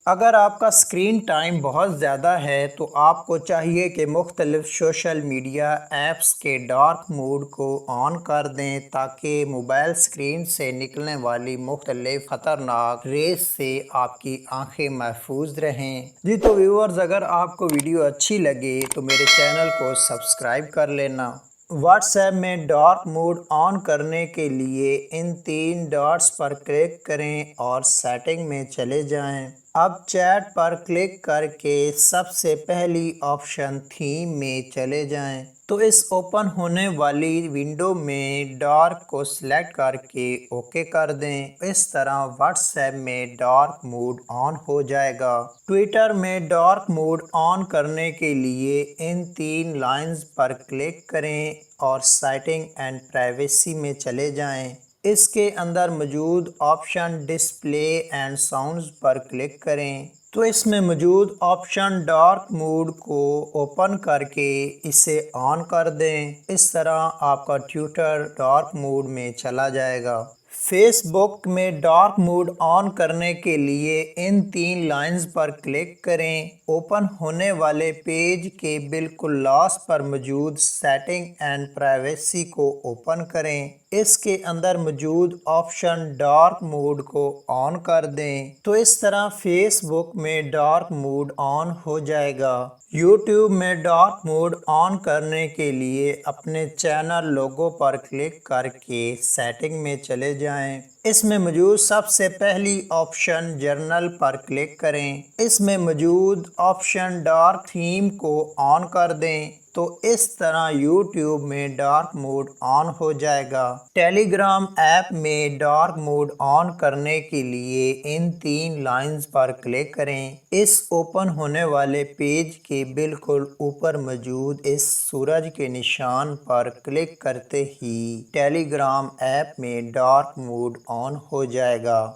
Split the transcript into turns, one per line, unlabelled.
اگر آپ کا اسکرین ٹائم بہت زیادہ ہے تو آپ کو چاہیے کہ مختلف سوشل میڈیا ایپس کے ڈارک موڈ کو آن کر دیں تاکہ موبائل اسکرین سے نکلنے والی مختلف خطرناک ریز سے آپ کی آنکھیں محفوظ رہیں۔ جی تو ویورز، اگر آپ کو ویڈیو اچھی لگے تو میرے چینل کو سبسکرائب کر لینا۔ واٹس ایپ میں ڈارک موڈ آن کرنے کے لیے ان 3 ڈاٹس پر کلک کریں اور سیٹنگ میں چلے جائیں۔ اب چیٹ پر کلک کر کے سب سے پہلی آپشن تھیم میں چلے جائیں تو اس اوپن ہونے والی ونڈو میں ڈارک کو سلیکٹ کر کے اوکے کر دیں۔ اس طرح واٹس ایپ میں ڈارک موڈ آن ہو جائے گا۔ ٹویٹر میں ڈارک موڈ آن کرنے کے لیے ان 3 لائنز پر کلک کریں اور سیٹنگ اینڈ پرائیویسی میں چلے جائیں۔ اس کے اندر موجود option display and sounds per click کریں تو اس میں موجود آپشن ڈارک موڈ کو اوپن کر کے اسے آن کر دیں۔ اس طرح آپ کا ٹویٹر ڈارک موڈ میں چلا جائے گا۔ فیس بک میں ڈارک موڈ آن کرنے کے لیے ان 3 لائنز پر کلک کریں۔ اوپن ہونے والے پیج کے بالکل لاسٹ پر موجود سیٹنگ اینڈ پرائیویسی کو اوپن کریں۔ اس کے اندر موجود آپشن ڈارک موڈ کو آن کر دیں تو اس طرح فیس بک میں ڈارک موڈ آن ہو جائے گا۔ یوٹیوب میں ڈارک موڈ آن کرنے کے لیے اپنے چینل لوگو پر کلک کر کے سیٹنگ میں چلے جائیں۔ اس میں موجود سب سے پہلی آپشن جرنل پر کلک کریں۔ اس میں موجود آپشن ڈارک تھیم کو آن کر دیں تو اس طرح یوٹیوب میں ڈارک موڈ آن ہو جائے گا۔ ٹیلی گرام ایپ میں ڈارک موڈ آن کرنے کے لیے ان 3 لائنز پر کلک کریں۔ اس اوپن ہونے والے پیج کے بالکل اوپر موجود اس سورج کے نشان پر کلک کرتے ہی ٹیلی گرام ایپ میں ڈارک موڈ آن ہو جائے گا۔